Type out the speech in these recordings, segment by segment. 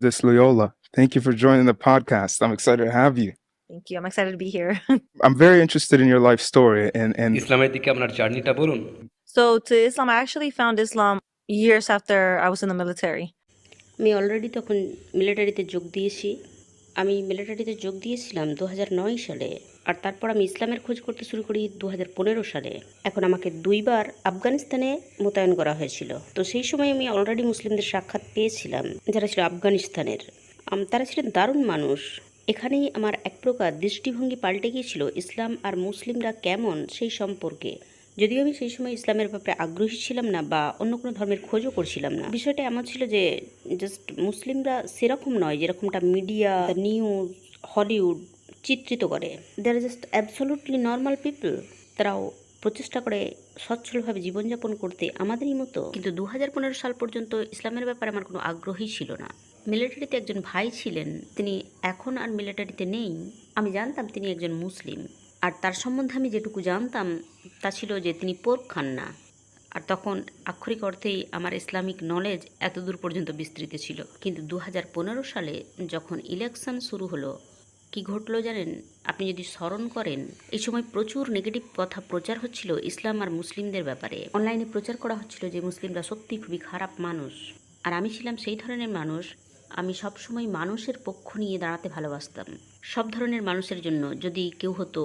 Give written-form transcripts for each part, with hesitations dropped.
This Loyola. Thank you for joining the podcast. I'm excited to have you. Thank you. I'm excited to be here. I'm very interested in your life story and ইসলামের দিকে আপনার জার্নিটা বলুন। So to Islam, I actually found Islam years after I was in the military. আমি already তখন মিলিটারিতে যোগ দিয়েছি। আমি মিলিটারিতে যোগ দিয়েছিলাম 2009 সালে, আর তারপর আমি ইসলামের খোঁজ করতে শুরু করি 2015 সালে। এখন আমাকে 2বার আফগানিস্তানে মোতায়েন করা হয়েছিল। তো সেই সময় আমি অলরেডি মুসলিমদের সাক্ষাৎ পেয়েছিলাম যারা ছিল আফগানিস্তানের। তারা ছিলেন দারুণ মানুষ। এখানেই আমার এক প্রকার দৃষ্টিভঙ্গি পাল্টে গিয়েছিল ইসলাম আর মুসলিমরা কেমন সেই সম্পর্কে। যদিও আমি সেই সময় ইসলামের ব্যাপারে আগ্রহী ছিলাম না বা অন্য কোনো ধর্মের খোঁজও করছিলাম না। বিষয়টা এমন ছিল যে জাস্ট মুসলিমরা সেরকম নয় যেরকমটা মিডিয়া, নিউজ, হলিউড চিত্রিত করে। দে আর জাস্ট অ্যাবসলিউটলি নর্মাল পিপল। তারাও প্রচেষ্টা করে সচ্ছলভাবে জীবনযাপন করতে আমাদেরই মতো। কিন্তু 2015 সাল পর্যন্ত ইসলামের ব্যাপারে আমার কোনো আগ্রহই ছিল না। মিলিটারিতে একজন ভাই ছিলেন, তিনি এখন আর মিলিটারিতে নেই। আমি জানতাম তিনি একজন মুসলিম, আর তার সম্বন্ধে আমি যেটুকু জানতাম তা ছিল যে তিনি পোর্ক খান না। আর তখন আক্ষরিক অর্থেই আমার ইসলামিক নলেজ এতদূর পর্যন্ত বিস্তৃত ছিল। কিন্তু 2015 সালে যখন ইলেকশন শুরু হলো, কি ঘটলো জানেন? আপনি যদি স্মরণ করেন, এই সময় প্রচুর নেগেটিভ কথা প্রচার হচ্ছিল ইসলাম আর মুসলিমদের ব্যাপারে। অনলাইনে প্রচার করা হচ্ছিল যে মুসলিমরা সত্যি খুবই খারাপ মানুষ। আর আমি ছিলাম সেই ধরনের মানুষ, আমি সবসময় মানুষের পক্ষ নিয়ে দাঁড়াতে ভালোবাসতাম। সব ধরনের মানুষের জন্য, যদি কেউ হতো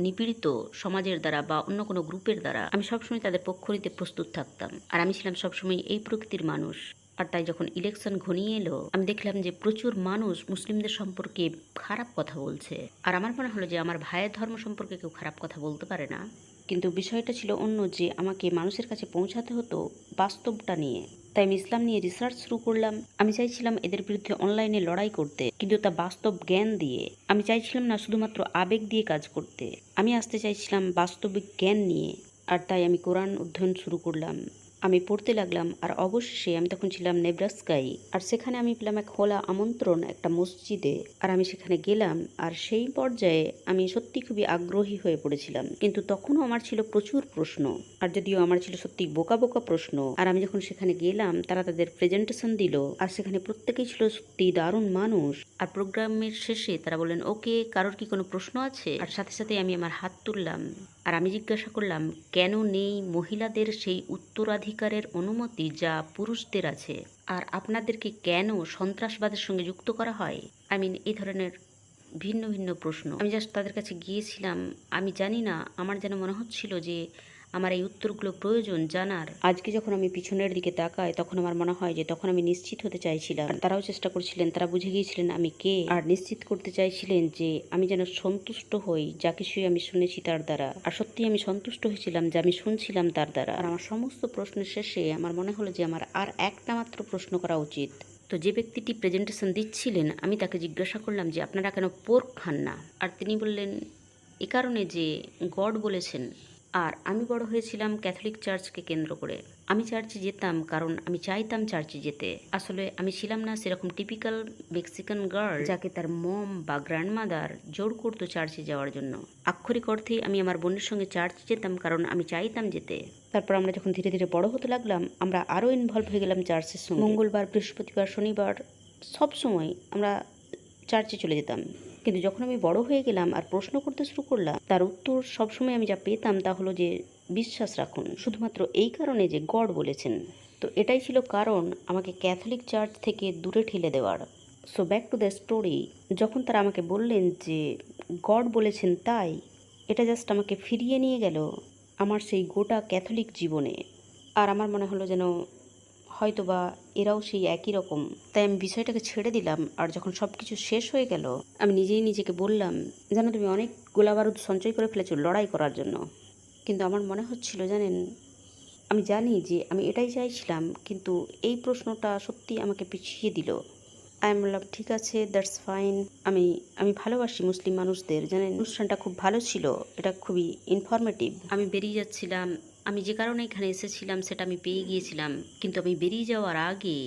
নিপীড়িত সমাজের দ্বারা বা অন্য কোনো গ্রুপের দ্বারা, আমি সবসময় তাদের পক্ষ নিতে প্রস্তুত থাকতাম। আর আমি ছিলাম সবসময় এই প্রকৃতির মানুষ। আর তাই যখন ইলেকশন ঘনিয়ে এলো, আমি দেখলাম যে প্রচুর মানুষ মুসলিমদের সম্পর্কে খারাপ কথা বলছে। আর আমার মনে হলো যে আমার ভাইয়ের ধর্ম সম্পর্কে কেউ খারাপ কথা বলতে পারে না। কিন্তু বিষয়টা ছিল অন্য, যে আমাকে মানুষের কাছে পৌঁছাতে হতো বাস্তবটা নিয়ে। তাই আমি ইসলাম নিয়ে রিসার্চ শুরু করলাম। আমি চাইছিলাম এদের বিরুদ্ধে অনলাইনে লড়াই করতে, কিন্তু তা বাস্তব জ্ঞান দিয়ে। আমি চাইছিলাম না শুধুমাত্র আবেগ দিয়ে কাজ করতে, আমি আসতে চাইছিলাম বাস্তবিক জ্ঞান নিয়ে। আর তাই আমি কোরআন অধ্যয়ন শুরু করলাম। আমি পড়তে লাগলাম, আর অবশেষে আমি তখন ছিলাম নেব্রাস্কায়। আর সেখানে আমি পেলাম এক খোলা আমন্ত্রণ একটা মসজিদে। আর আমি সেখানে গেলাম, আর সেই পর্যায়ে আমি সত্যি খুবই আগ্রহী হয়ে পড়েছিলাম। কিন্তু তখনও আমার ছিল প্রচুর প্রশ্ন, আর যদিও আমার ছিল সত্যি বোকা বোকা প্রশ্ন। আর আমি যখন সেখানে গেলাম, তারা তাদের প্রেজেন্টেশন দিল, আর সেখানে প্রত্যেকেই ছিল সত্যি দারুণ মানুষ। আর প্রোগ্রামের শেষে তারা বললেন, ওকে, কারোর কি কোনো প্রশ্ন আছে? আর সাথে সাথে আমি আমার হাত তুললাম, আর আমি জিজ্ঞাসা করলাম, কেন নেই মহিলাদের সেই উত্তরাধিকারের অনুমতি যা পুরুষদের আছে? আর আপনাদেরকে কেন সন্ত্রাসবাদের সঙ্গে যুক্ত করা হয়? এই ধরনের ভিন্ন ভিন্ন প্রশ্ন। আমি জাস্ট তাদের কাছে গিয়েছিলাম। আমি জানি না, আমার যেন মনে হচ্ছিল যে আমার এই উত্তরগুলো প্রয়োজন জানার। আজকে যখন আমি পিছনের দিকে তাকাই, তখন আমার মনে হয় যে তখন আমি নিশ্চিত হতে চাইছিলাম। তারাও চেষ্টা করছিলেন, তারা বুঝে গিয়েছিলেন আমি কে, আর নিশ্চিত করতে চাইছিলেন যে আমি যেন সন্তুষ্ট হই যা কিছুই আমি শুনেছি তার দ্বারা। আর সত্যি আমি সন্তুষ্ট হয়েছিলাম যে আমি শুনছিলাম তার দ্বারা। আর আমার সমস্ত প্রশ্নের শেষে আমার মনে হলো যে আমার আর একটা মাত্র প্রশ্ন করা উচিত। তো যে ব্যক্তিটি প্রেজেন্টেশন দিচ্ছিলেন, আমি তাকে জিজ্ঞাসা করলাম যে আপনারা কেন পোর্ক খান না? আর তিনি বললেন, এ কারণে যে গড বলেছেন। আর আমি বড় হয়েছিলাম ক্যাথলিক চার্চকে কেন্দ্র করে। আমি চার্চে যেতাম কারণ আমি চাইতাম চার্চে যেতে। আসলে আমি ছিলাম না সেরকম টিপিক্যাল মেক্সিকান গার্ল যাকে তার মম বা গ্র্যান্ডমাদার জোর করতো চার্চে যাওয়ার জন্য। আক্ষরিক অর্থেই আমি আমার বোনের সঙ্গে চার্চ যেতাম কারণ আমি চাইতাম যেতে। তারপর আমরা যখন ধীরে ধীরে বড় হতে লাগলাম, আমরা আরও ইনভলভ হয়ে গেলাম চার্চের সঙ্গে। মঙ্গলবার, বৃহস্পতিবার, শনিবার সব সময় আমরা চার্চে চলে যেতাম। কিন্তু যখন আমি বড় হয়ে গেলাম আর প্রশ্ন করতে শুরু করলাম, তার উত্তর সবসময় আমি যা পেতাম তা হলো যে বিশ্বাস রাখুন, শুধুমাত্র এই কারণে যে গড বলেছেন। তো এটাই ছিল কারণ আমাকে ক্যাথলিক চার্চ থেকে দূরে ঠেলে দেওয়ার। So back to the story. যখন তারা আমাকে বললেন যে গড বলেছেন, তাই এটা জাস্ট আমাকে ফিরিয়ে নিয়ে গেল আমার সেই গোটা ক্যাথলিক জীবনে। আর আমার মনে হলো যেন হয়তোবা এরাও সেই একই রকম। তাই আমি বিষয়টাকে ছেড়ে দিলাম। আর যখন সব কিছু শেষ হয়ে গেল, আমি নিজেই নিজেকে বললাম, যেন তুমি অনেক গোলাবারুদ সঞ্চয় করে ফেলেছো লড়াই করার জন্য। কিন্তু আমার মনে হচ্ছিল, জানেন, আমি জানি যে আমি এটাই চাইছিলাম, কিন্তু এই প্রশ্নটা সত্যি আমাকে পিছিয়ে দিল। আমি বললাম, ঠিক আছে, দ্যাটস ফাইন। আমি ভালোবাসি মুসলিম মানুষদের, জানেন, অনুষ্ঠানটা খুব ভালো ছিল, এটা খুবই ইনফরমেটিভ। আমি বেরিয়ে যাচ্ছিলাম। আমি যে কারণে এখানে এসেছিলাম সেটা আমি পেয়ে গিয়েছিলাম। কিন্তু আমি বেরিয়ে যাওয়ার আগে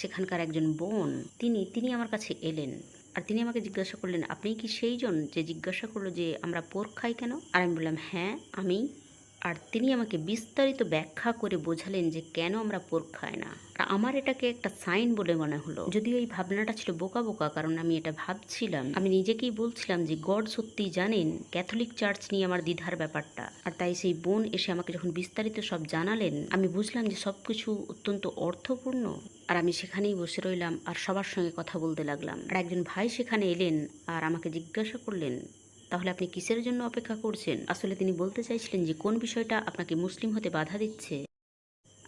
সেখানকার একজন বোন তিনি আমার কাছে এলেন। আর তিনি আমাকে জিজ্ঞাসা করলেন, আপনি কি সেই জন যে জিজ্ঞাসা করলো যে আমরা পোর্ক খাই কেন? আর আমি বললাম, হ্যাঁ আমি। আর তিনি আমাকে বিস্তারিত ব্যাখ্যা করে বোঝালেন যে কেন আমরা পোর্ক খাই না। আর আমার এটাকে একটা সাইন বলে মনে হলো, যদিও এই ভাবনাটা ছিল বোকা বোকা, কারণ আমি এটা ভাবছিলাম, আমি নিজেকেই বলছিলাম যে গড সত্যিই জানেন ক্যাথলিক চার্চ নিয়ে আমার দ্বিধার ব্যাপারটা। আর তাই সেই বোন এসে আমাকে যখন বিস্তারিত সব জানালেন, আমি বুঝলাম যে সব কিছু অত্যন্ত অর্থপূর্ণ। আর আমি সেখানেই বসে রইলাম আর সবার সঙ্গে কথা বলতে লাগলাম। আর একজন ভাই সেখানে এলেন আর আমাকে জিজ্ঞাসা করলেন, তাহলে আপনি কিসের জন্য অপেক্ষা করছেন? আসলে তিনি বলতে চাইছিলেন যে কোন বিষয়টা আপনাকে মুসলিম হতে বাধা দিচ্ছে।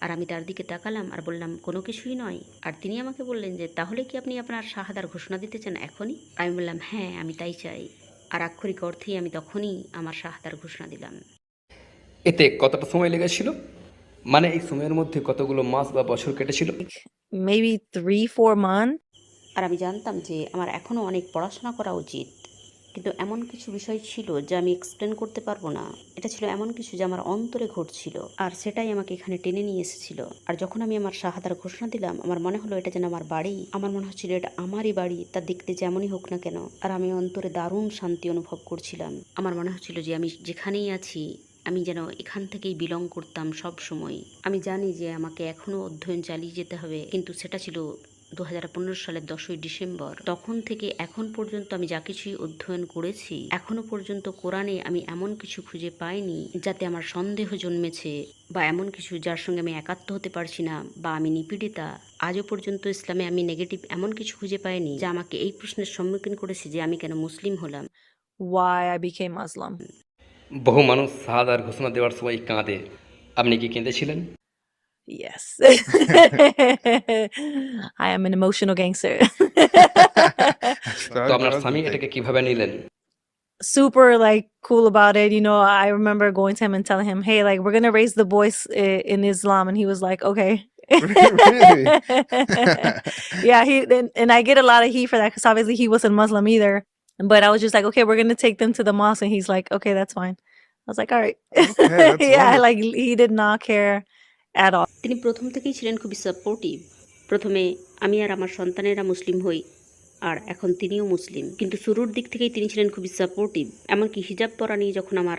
আর আমি তার দিকে তাকালাম আর বললাম, কোনো কিছুই নয়। আর তিনি আমাকে বললেন যে তাহলে কি আপনি আপনার শাহাদার ঘোষণা দিতে চান এখনই? আমি বললাম, হ্যাঁ, আমি তাই চাই। আর আক্ষরিক অর্থেই আমি তখনই আমার শাহাদার ঘোষণা দিলাম। এতে কতটা সময় লেগেছিল? মানে এই সময়ের মধ্যে কতগুলো মাস বা বছর কেটেছিল? Maybe 3-4 months. আর আমি জানতাম যে আমার এখনও অনেক পড়াশোনা করা উচিত, কিন্তু এমন কিছু বিষয় ছিল যা আমি এক্সপ্লেন করতে পারবো না। এটা ছিল এমন কিছু যা আমার অন্তরে ঘটছিল, আর সেটাই আমাকে এখানে টেনে নিয়ে এসেছিল। আর যখন আমি আমার শাহাদার ঘোষণা দিলাম, আমার মনে হলো এটা যেন আমার বাড়ি। আমার মনে হচ্ছিল এটা আমারই বাড়ি, তা দেখতে যেমনই হোক না কেন। আর আমি অন্তরে দারুণ শান্তি অনুভব করছিলাম। আমার মনে হচ্ছিল যে আমি যেখানেই আছি, আমি যেন এখান থেকেই বিলং করতাম সব সময়। আমি জানি যে আমাকে এখনও অধ্যয়ন চালিয়ে যেতে হবে, কিন্তু সেটা ছিল 2015 সালের 10ই ডিসেম্বর। তখন থেকে এখন পর্যন্ত আমি যা কিছুই অধ্যয়ন করেছি, এখনো পর্যন্ত কোরআনে আমি এমন কিছু খুঁজে পাইনি যাতে আমার সন্দেহ জন্মেছে, বা এমন কিছু যার সঙ্গে আমি একাত্ম হতে পারছি না, বা আমি নিপীড়িতা। আজও পর্যন্ত ইসলামে আমি নেগেটিভ এমন কিছু খুঁজে পাইনি যা আমাকে এই প্রশ্নের সম্মুখীন করেছে যে আমি কেন মুসলিম হলাম। Why I became Muslim. বহু মানুষ শাহাদার ঘোষণা দেওয়ার সময় কাঁদে। আপনি কি কেঁদেছিলেন? Yes. I am an emotional gangster. তো আপনার স্বামী এটাকে কিভাবে নিলেন? Super like cool about it. You know, I remember going to him and telling him, "Hey, like we're gonna raise the voice in Islam," and he was like, "Okay." Really? Yeah, and I get a lot of heat for that because obviously he wasn't Muslim either. But I was just like, "Okay, we're gonna take them to the mosque," and he's like, "Okay, that's fine." I was like, "All right." Okay, that's Yeah, wonderful. like he did not care at all. তিনি প্রথম থেকেই ছিলেন খুবই supportive. প্রথমে আমি আর আমার সন্তানেরা মুসলিম হই, আর এখন তিনিও মুসলিম, কিন্তু শুরুর দিক থেকেই তিনি ছিলেন খুবই সাপোর্টিভ। এমনকি হিজাব পরা নিয়ে যখন আমার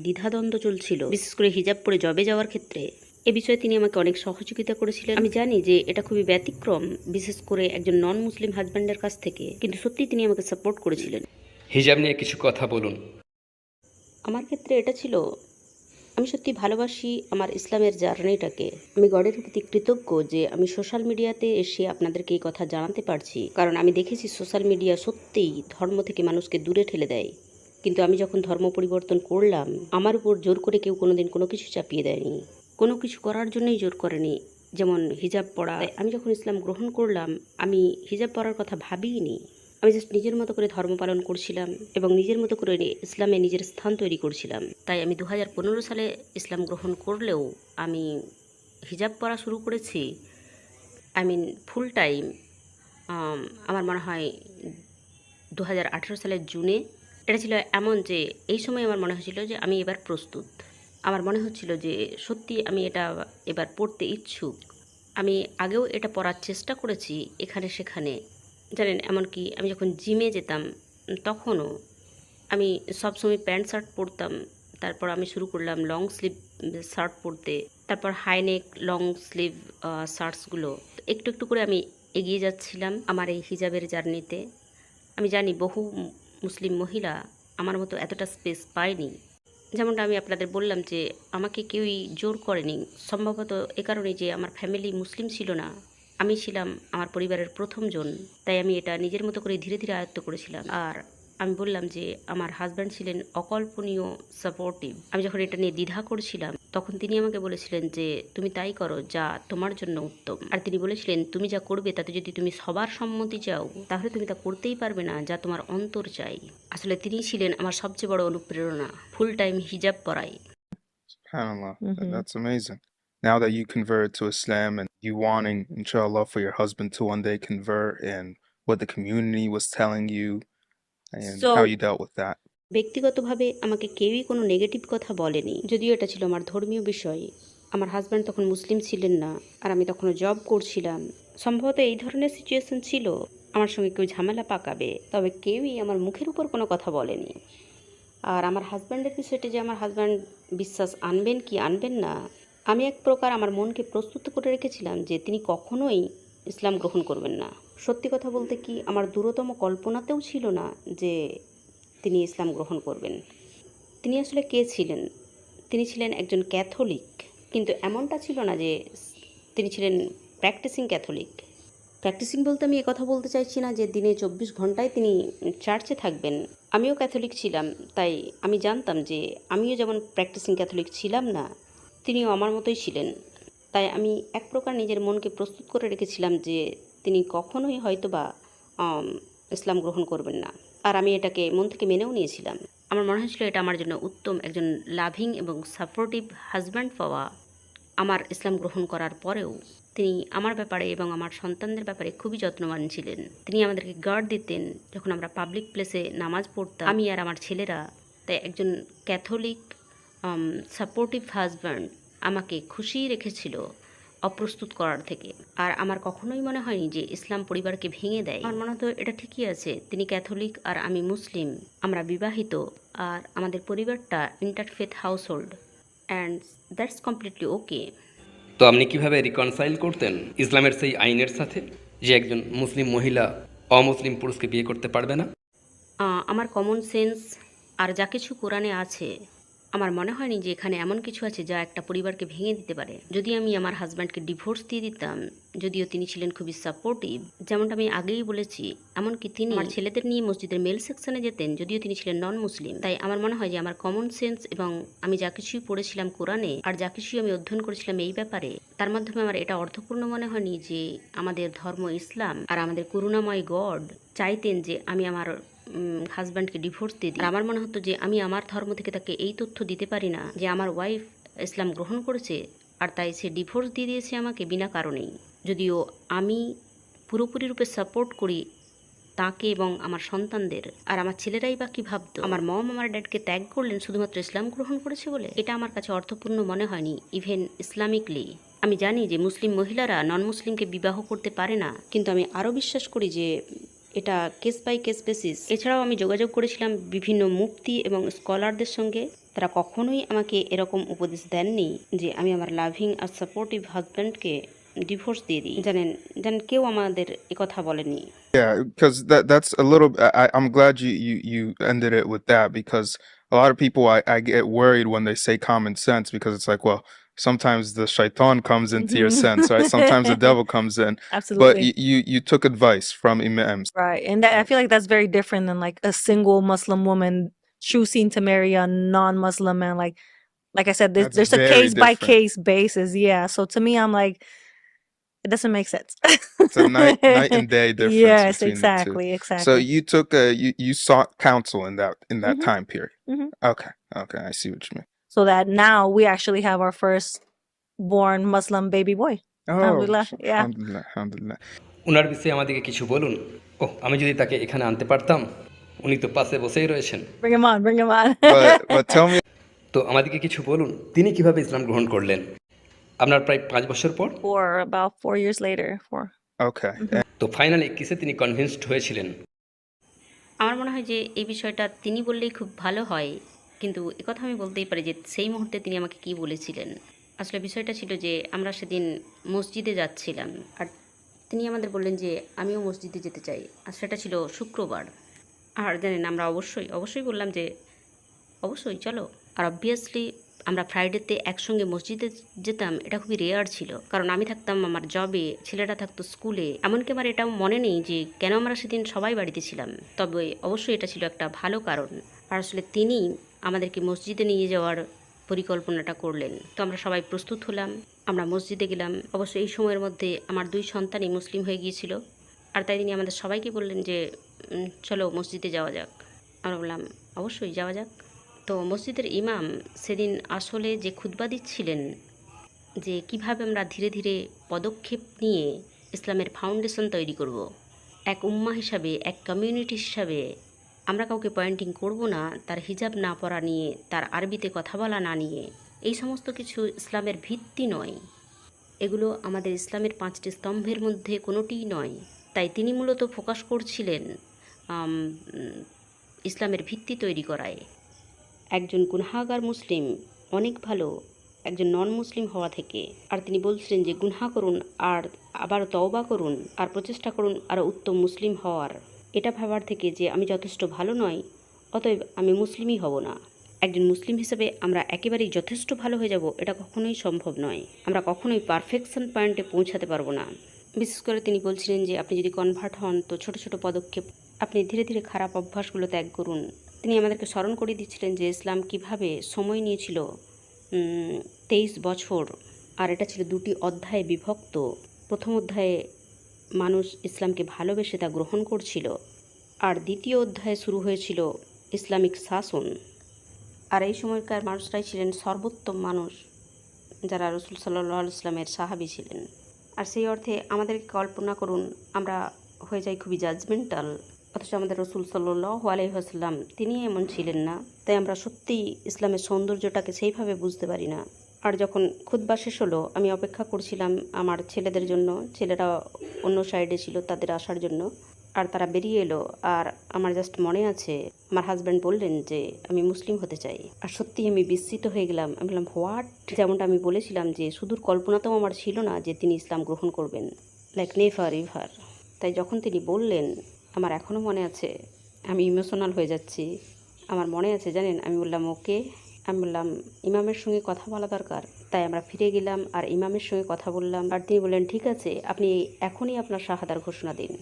দ্বিধাদ্বন্দ্ব চলছিল, বিশেষ করে হিজাব পরে জবে যাওয়ার ক্ষেত্রে, এ বিষয়ে তিনি আমাকে অনেক সহযোগিতা করেছিলেন। আমি জানি যে এটা খুবই ব্যতিক্রম, বিশেষ করে একজন নন মুসলিম হাজব্যান্ডের কাছ থেকে, কিন্তু সত্যিই তিনি আমাকে সাপোর্ট করেছিলেন। হিজাব নিয়ে কিছু কথা বলুন। আমার ক্ষেত্রে এটা ছিল, আমি সত্যি ভালোবাসি আমার ইসলামের জার্নিটাকে। আমি গডের প্রতি কৃতজ্ঞ যে আমি সোশ্যাল মিডিয়াতে এসে আপনাদেরকে এই কথা জানাতে পারছি, কারণ আমি দেখেছি সোশ্যাল মিডিয়া সত্যিই ধর্ম থেকে মানুষকে দূরে ঠেলে দেয়। কিন্তু আমি যখন ধর্ম পরিবর্তন করলাম, আমার উপর জোর করে কেউ কোনোদিন কোনো কিছু চাপিয়ে দেয়নি, কোনো কিছু করার জন্যই জোর করেনি। যেমন হিজাব পরা, আমি যখন ইসলাম গ্রহণ করলাম, আমি হিজাব পরার কথা ভাবিনি। আমি জাস্ট নিজের মতো করে ধর্ম পালন করছিলাম এবং নিজের মতো করে ইসলামে নিজের স্থান তৈরি করছিলাম। তাই আমি 2015 সালে ইসলাম গ্রহণ করলেও আমি হিজাব পরা শুরু করেছি, ফুল টাইম, আমার মনে হয় 2018 সালের জুনে। এটা ছিল এমন যে এই সময় আমার মনে হয়েছিল যে আমি এবার প্রস্তুত। আমার মনে হচ্ছিল যে সত্যি আমি এটা এবার পড়তে ইচ্ছুক। আমি আগেও এটা পড়ার চেষ্টা করেছি এখানে সেখানে, জানেন, এমনকি আমি যখন জিমে যেতাম তখনও আমি সবসময় প্যান্ট শার্ট পরতাম। তারপর আমি শুরু করলাম লং স্লিভ শার্ট পরতে, তারপর হাইনেক লং স্লিভ শার্টসগুলো। একটু একটু করে আমি এগিয়ে যাচ্ছিলাম আমার এই হিজাবের জার্নিতে। আমি জানি বহু মুসলিম মহিলা আমার মতো এতটা স্পেস পায়নি। যেমনটা আমি আপনাদের বললাম যে আমাকে কেউই জোর করেনি, সম্ভবত এ কারণেই যে আমার ফ্যামিলি মুসলিম ছিল না, আমি ছিলাম আমার পরিবারের প্রথমজন। তাই আমি এটা নিজের মতো করে ধীরে ধীরে আয়ত্ত করেছিলাম। আর আমি বললাম যে আমার হাজব্যান্ড ছিলেন অকল্পনীয় সাপোর্টিভ। আমি যখন এটা নিয়ে দ্বিধা করছিলাম, তখন তিনি আমাকে বলেছিলেন যে তুমি তাই করো যা তোমার জন্য উত্তম। আর তিনি বলেছিলেন তুমি যা করবে তাতে যদি তুমি সবার সম্মতি চাও, তাহলে তুমি তা করতেই পারবে না যা তোমার অন্তর চাই। আসলে তিনি ছিলেন আমার সবচেয়ে বড় অনুপ্রেরণা, ফুল টাইম হিজাব পরাই। SubhanAllah. Mhm. That's amazing. Now that you converted to Islam and you wanting, inshallah, for your husband to one day convert, and what the community was telling you and So how you dealt with that. ব্যক্তিগতভাবে আমাকে কেউই কোনো negative কথা বলেনি, যদিও এটা ছিল আমার ধর্মীয় বিষয়। আমার হাজব্যান্ড তখন মুসলিম ছিলেন না, আর আমি তখনও জব করছিলাম। সম্ভবত এই ধরনের সিচুয়েশন ছিল আমার সঙ্গে কেউ ঝামেলা পাকাবে, তবে কেউই আমার মুখের উপর কোনো কথা বলেনি। আর আমার হাজব্যান্ডের বিষয়টি যে আমার হাজব্যান্ড বিশ্বাস আনবেন কি আনবেন না, আমি এক প্রকার আমার মনকে প্রস্তুত করে রেখেছিলাম যে তিনি কখনোই ইসলাম গ্রহণ করবেন না। সত্যি কথা বলতে কি আমার দূরতম কল্পনাতেও ছিল না যে তিনি ইসলাম গ্রহণ করবেন। তিনি আসলে কে ছিলেন? তিনি ছিলেন একজন ক্যাথলিক, কিন্তু এমনটা ছিল না যে তিনি ছিলেন প্র্যাকটিসিং ক্যাথলিক। প্র্যাকটিসিং বলতে আমি কথা বলতে চাইছি না যে দিনে 24 ঘন্টায় তিনি চার্চে থাকবেন। আমিও ক্যাথলিক ছিলাম, তাই আমি জানতাম যে আমিও যেমন প্র্যাকটিসিং ক্যাথলিক ছিলাম না, তিনিও আমার মতোই ছিলেন। তাই আমি এক প্রকার নিজের মনকে প্রস্তুত করে রেখেছিলাম যে তিনি কখনোই হয়তোবা ইসলাম গ্রহণ করবেন না। আর আমি এটাকে মন থেকে মেনেও নিয়েছিলাম। আমার মনে হয়েছিল এটা আমার জন্য উত্তম একজন লাভিং এবং সাপোর্টিভ হাজব্যান্ড পাওয়া। আমার ইসলাম গ্রহণ করার পরেও তিনি আমার ব্যাপারে এবং আমার সন্তানদের ব্যাপারে খুবই যত্নবান ছিলেন। তিনি আমাদেরকে গার্ড দিতেন যখন আমরা পাবলিক প্লেসে নামাজ পড়তাম, আমি আর আমার ছেলেরা। তাই একজন ক্যাথলিক সাপোর্টিভ হাজব্যান্ড আমাকে খুশি রেখেছিল অপ্রস্তুত করার থেকে। আর আমার কখনোই মনে হয়নি যে ইসলাম পরিবারকে ভেঙে দেয়। আমার মনে হতো এটা ঠিকই আছে, তিনি ক্যাথলিক আর আমি মুসলিম, আমরা বিবাহিত, আর আমাদের পরিবারটা interfaith household, and that's completely ওকে। তো আপনি কিভাবে রিকনসাইল করতেন ইসলামের সেই আইনের সাথে যে একজন মুসলিম মহিলা অমুসলিম পুরুষকে বিয়ে করতে পারবে না? আমার কমন সেন্স আর যা কিছু কোরআনে আছে, আমার মনে হয়নি যে এখানে এমন কিছু আছে যা একটা পরিবারকে ভেঙে দিতে পারে। যদি আমি আমার হাজব্যান্ডকে ডিভোর্স দিয়ে দিতাম, যদিও তিনি ছিলেন খুবই সাপোর্টিভ, যেমনটা আমি আগেই বলেছি, এমনকি তিনি আমার ছেলেদের নিয়ে মসজিদের মেল সেকশনে যেতেন, যদিও তিনি ছিলেন নন মুসলিম। তাই আমার মনে হয় যে আমার কমন সেন্স এবং আমি যা কিছুই পড়েছিলাম কোরআনে আর যা কিছুই আমি অধ্যয়ন করেছিলাম এই ব্যাপারে, তার মাধ্যমে আমার এটা অর্থপূর্ণ মনে হয়নি যে আমাদের ধর্ম ইসলাম আর আমাদের করুণাময় গড চাইতেন যে আমি আমার হাজব্যান্ডকে ডিভোর্স দিয়ে দিই। আর আমার মনে হতো যে আমি আমার ধর্ম থেকে তাকে এই তথ্য দিতে পারি না যে আমার ওয়াইফ ইসলাম গ্রহণ করেছে আর তাই সে ডিভোর্স দিয়ে দিয়েছে আমাকে বিনা কারণেই। যদিও আমি পুরোপুরি রূপে সাপোর্ট করি তাকে এবং আমার সন্তানদের, আর আমার ছেলেরাই বা কী ভাবতো আমার মম আমার ড্যাডকে ত্যাগ করলেন শুধুমাত্র ইসলাম গ্রহণ করেছে বলে, এটা আমার কাছে অর্থপূর্ণ মনে হয়নি ইভেন ইসলামিকলি। আমি জানি যে মুসলিম মহিলারা নন মুসলিমকে বিবাহ করতে পারে না, কিন্তু আমি আরও বিশ্বাস করি যে এটা কেস বাই কেস বেসিস। এছাড়াও আমি যোগাযোগ করেছিলাম বিভিন্ন মুফতি এবং স্কলারদের সঙ্গে, তারা কখনোই আমাকে এরকম উপদেশ দেননি যে আমি আমার লাভিং আর সাপোর্টিভ হাজব্যান্ডকে ডিভোর্স দিয়ে দিই। জানেন কেউ আমাদের কথা বলেনি। Yeah, because that's a little. I'm glad you ended it with that, because a lot of people I get worried when they say common sense, because it's like, well, sometimes the shaitan comes into your sense, right? Sometimes the devil comes in. But Absolutely. you took advice from imams. Right. And that, I feel like that's very different than like a single Muslim woman choosing to marry a non-Muslim man. Like I said, That's there's a very case by different. case basis. Yeah. So to me, I'm like, it doesn't make sense. It's a night and day difference Yes, between exactly, the two. exactly. So you took you sought counsel in that Mhm. time period. Mhm. Okay, I see what you mean. So that now we actually have our first born Muslim baby boy. Oh, Alhamdulillah. Yeah. alhamdulillah, alhamdulillah. ওনার বিষয়ে আমাদেরকে কিছু বলুন। আমি যদি তাকে এখানে আনতে পারতাম, উনি তো পাশে বসেই রয়েছেন। Bring him on, bring him on. But tell me, তো আমাদেরকে কিছু বলুন, তিনি কিভাবে ইসলাম গ্রহণ করলেন আপনার প্রায় 5 বছর পর? For about 4 years later. okay. তো ফাইনালি কিসে তিনি কনভিন্সড হয়েছিলেন? আমার মনে হয় যে এই বিষয়টা তিনি বললেই খুব ভালো হয়, কিন্তু একথা আমি বলতেই পারি যে সেই মুহূর্তে তিনি আমাকে কি বলেছিলেন। আসলে বিষয়টা ছিল যে আমরা সেদিন মসজিদে যাচ্ছিলাম, আর তিনি আমাদের বললেন যে আমিও মসজিদে যেতে চাই, আর সেটা ছিল শুক্রবার। আর জানেন আমরা অবশ্যই বললাম যে অবশ্যই চলো। আর অবভিয়াসলি আমরা ফ্রাইডেতে একসঙ্গে মসজিদে যেতাম, এটা খুবই রেয়ার ছিল, কারণ আমি থাকতাম আমার জবে, ছেলেরা থাকতো স্কুলে। এমনকি আমার এটাও মনে নেই যে কেন আমরা সেদিন সবাই বাড়িতে ছিলাম, তবে অবশ্যই এটা ছিল একটা ভালো কারণ। আর আসলে তিনি আমাদেরকে মসজিদে নিয়ে যাওয়ার পরিকল্পনাটা করলেন। তো আমরা সবাই প্রস্তুত হলাম, আমরা মসজিদে গেলাম। অবশ্য এই সময়ের মধ্যে আমার 2 সন্তানই মুসলিম হয়ে গিয়েছিল, আর তাই তিনি আমাদের সবাইকে বললেন যে চলো মসজিদে যাওয়া যাক। আমরা বললাম অবশ্যই যাওয়া যাক। তো মসজিদের ইমাম সেদিন আসলে যে খুতবা দিচ্ছিলেন যে কিভাবে আমরা ধীরে ধীরে পদক্ষেপ নিয়ে ইসলামের ফাউন্ডেশন তৈরি করব, এক উম্মা হিসাবে, এক কমিউনিটি হিসাবে। আমরা কাউকে পয়েন্টিং করব না তার হিজাব না পরা নিয়ে, তার আরবিতে কথা বলা না নিয়ে। এই সমস্ত কিছু ইসলামের ভিত্তি নয়, এগুলো আমাদের ইসলামের 5টি স্তম্ভের মধ্যে কোনোটিই নয়। তাই তিনি মূলত ফোকাস করছিলেন ইসলামের ভিত্তি তৈরি করায়। একজন গুনাহগার মুসলিম অনেক ভালো একজন নন মুসলিম হওয়া থেকে। আর তিনি বলছিলেন যে গুনহা করুন আর আবার তওবা করুন আর প্রচেষ্টা করুন আরও উত্তম মুসলিম হওয়ার। এটা ভাবার থেকে যে আমি যথেষ্ট ভালো নই, অতএব আমি মুসলিমই হব না। একজন মুসলিম হিসেবে আমরা একেবারেই যথেষ্ট ভালো হয়ে যাব, এটা কখনোই সম্ভব নয়। আমরা কখনোই পারফেকশন পয়েন্টে পৌঁছাতে পারবো না। বিশেষ করে তিনি বলছিলেন যে আপনি যদি কনভার্ট হন তো ছোট ছোট পদক্ষেপ, আপনি ধীরে ধীরে খারাপ অভ্যাসগুলো ত্যাগ করুন। তিনি আমাদেরকে স্মরণ করে দিচ্ছিলেন যে ইসলাম কিভাবে সময় নিয়েছিল 23 বছর, আর এটা ছিল 2টি অধ্যায়ে বিভক্ত। প্রথম অধ্যায়ে মানুষ ইসলামকে ভালোবেসে তা গ্রহণ করছিল, আর দ্বিতীয় অধ্যায়ে শুরু হয়েছিল ইসলামিক শাসন। আর এই সময়কার মানুষরাই ছিলেন সর্বোত্তম মানুষ, যারা রসুল সাল্লাল্লাহু আলাইহি ওয়াসাল্লামের সাহাবী ছিলেন। আর সেই অর্থে আমাদেরকে কল্পনা করুন আমরা হয়ে যাই খুবই জাজমেন্টাল, অথচ আমাদের রসুল সাল্লাল্লাহু আলাইহি ওয়াসাল্লাম তিনি এমন ছিলেন না। তাই আমরা সত্যিই ইসলামের সৌন্দর্যটাকে সেইভাবে বুঝতে পারি না। আর যখন খুতবা শেষ হলো, আমি অপেক্ষা করছিলাম আমার ছেলেদের জন্য। ছেলেরা অন্য সাইডে ছিল তাদের আসার জন্য, আর তারা বেরিয়ে এলো। আর আমার জাস্ট মনে আছে আমার হাজব্যান্ড বললেন যে আমি মুসলিম হতে চাই। আর সত্যিই আমি বিস্মিত হয়ে গেলাম। আমি বললাম হোয়াট? যেমনটা আমি বলেছিলাম যে সুদূর কল্পনাতেও আমার ছিল না যে তিনি ইসলাম গ্রহণ করবেন, লাইক নেভার এভার। তাই যখন তিনি বললেন আমার এখনও মনে আছে, আমি ইমোশনাল হয়ে যাচ্ছি। আমার মনে আছে জানেন, আমি বললাম ওকে, আমি বললাম ইমামের সঙ্গে কথা বলা দরকার। তাই আমরা ফিরে গেলাম আর ইমামের সঙ্গে কথা বললাম। আর তিনি বললেন ঠিক আছে, আপনি এখনই আপনার শাহাদার ঘোষণা দিন।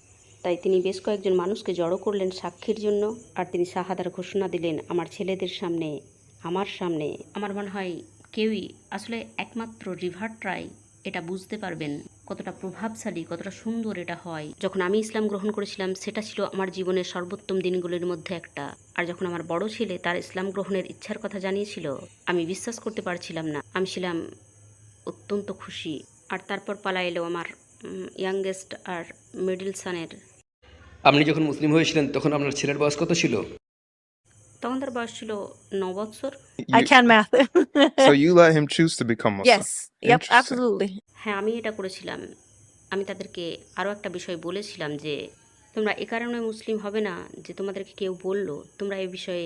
তাই তিনি বেশ কয়েকজন মানুষকে জড়ো করলেন সাক্ষীর জন্য, আর তিনি শাহাদার ঘোষণা দিলেন আমার ছেলেদের সামনে, আমার সামনে। আমার মনে হয় কেউই আসলে একমাত্র রিভার্টরাই এটা বুঝতে পারবেন কতটা প্রভাবশালী, কতটা সুন্দর এটা হয়। যখন আমি ইসলাম গ্রহণ করেছিলাম সেটা ছিল আমার জীবনের সর্বোত্তম দিনগুলির মধ্যে একটা। আর যখন আমার বড় ছেলে তার ইসলাম গ্রহণের ইচ্ছার কথা জানিয়েছিল, আমি বিশ্বাস করতে পারছিলাম না। আমি ছিলাম অত্যন্ত খুশি। আর তারপর পালা এলো আমার ইয়াংগেস্ট আর মিডল সানের। আপনি যখন মুসলিম হয়েছিলেন তখন আপনার ছেলের বয়স কত ছিল? তখন তার বয়স ছিল 9 বছর। I can't math. So you let him choose to become Muslim? Yes. Yep. Interesting. Absolutely. হ্যাঁ, আমি এটা করেছিলাম। আমি তাদেরকে আরও একটা বিষয় বলেছিলাম যে তোমরা এ কারণে মুসলিম হবে না যে তোমাদেরকে কেউ বললো, তোমরা এ বিষয়ে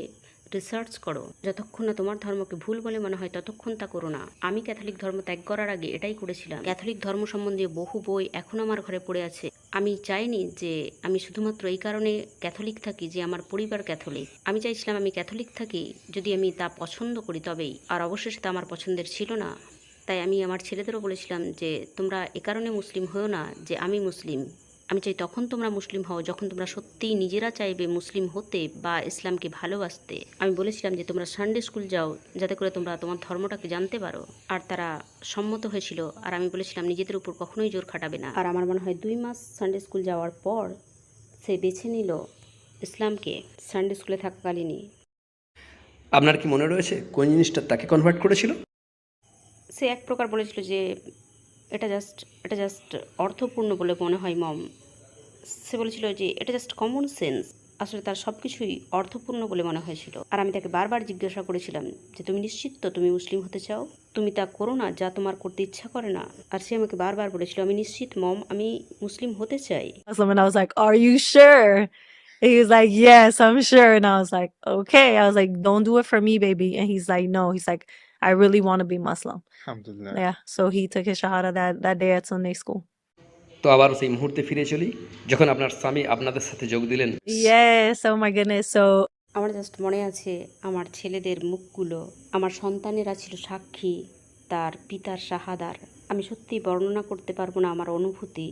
রিসার্চ করো। যতক্ষণ না তোমার ধর্মকে ভুল বলে মনে হয় ততক্ষণ তা করো না। আমি ক্যাথলিক ধর্ম ত্যাগ করার আগে এটাই করেছিলাম। ক্যাথলিক ধর্ম সম্বন্ধে বহু বই এখনও আমার ঘরে পড়ে আছে। আমি চাইনি যে আমি শুধুমাত্র এই কারণে ক্যাথলিক থাকি যে আমার পরিবার ক্যাথলিক। আমি চাইছিলাম আমি ক্যাথলিক থাকি যদি আমি তা পছন্দ করি তবেই। আর অবশেষে তা আমার পছন্দের ছিল না। তাই আমি আমার ছেলেদেরও বলেছিলাম যে তোমরা এ কারণে মুসলিম হও না যে আমি মুসলিম। আমি চাই তখন তোমরা মুসলিম হও যখন তোমরা সত্যিই নিজেরা চাইবে মুসলিম হতে বা ইসলামকে ভালোবাসতে। আমি বলেছিলাম যে তোমরা সানডে স্কুল যাও যাতে করে তোমরা তোমার ধর্মটাকে জানতে পারো। আর তারা সম্মত হয়েছিল। আর আমি বলেছিলাম নিজেদের উপর কখনোই জোর খাটাবে না। আর আমার মনে হয় 2 মাস সানডে স্কুল যাওয়ার পর সে বেছে নিল ইসলামকে সানডে স্কুলে থাকাকালীনই। আপনার কি মনে রয়েছে কোন জিনিসটা তাকে কনভার্ট করেছিল? সে এক প্রকার বলেছিল যে এটা জাস্ট অর্থপূর্ণ বলে মনে হয় মম। সে বলেছিল যে এটা জাস্ট কমন সেন্স। আসলে তার সব কিছুই অর্থপূর্ণ বলে মনে হয়েছিল। আর আমি তাকে বারবার জিজ্ঞাসা করেছিলাম যে তুমি নিশ্চিত তো তুমি মুসলিম হতে চাও? তুমি তা করো না যা তোমার করতে ইচ্ছা করে না। আর সে আমাকে বারবার বলেছিল আমি নিশ্চিত মম, আমি মুসলিম হতে চাই। Muslim, and I was like, "Are you sure?" And he was like, "Yes, I'm sure." And I was like, "Okay." I was like, "Don't do it for me, baby." And he's like, "No." He's like, "I really want to be Muslim." Alhamdulillah. Yeah. So he took his shahada that day at Sunday school. তো আবার সেই মুহূর্তে ফিরে চলি যখন আপনার স্বামী আপনাদের সাথে যোগ দিলেন। Yes. Oh my goodness. So আমার জাস্ট মনে আছে আমার ছেলেদের মুখগুলো, আমার সন্তানেরা ছিল সাক্ষী তার পিতার শাহাদার। আমি সত্যি বর্ণনা করতে পারবো না আমার অনুভূতি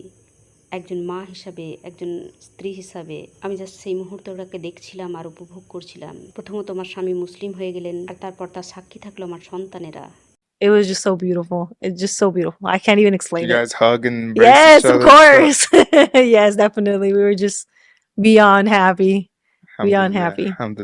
একজন মা হিসাবে, একজন স্ত্রী হিসাবে। আমি জাস্ট সেই মুহূর্তটাকে দেখছিলাম আর উপভোগ করছিলাম। প্রথমত আমার স্বামী মুসলিম হয়ে গেলেন, আর তারপর তার সাক্ষী থাকলো আমার সন্তানেরা। it was just so beautiful. It's just so beautiful. I can't even explain You it. guys hug and embrace Yes, each of other. course. Yes, definitely. We were just beyond happy. Beyond Alhamdulillah, happy. alhamdulillah.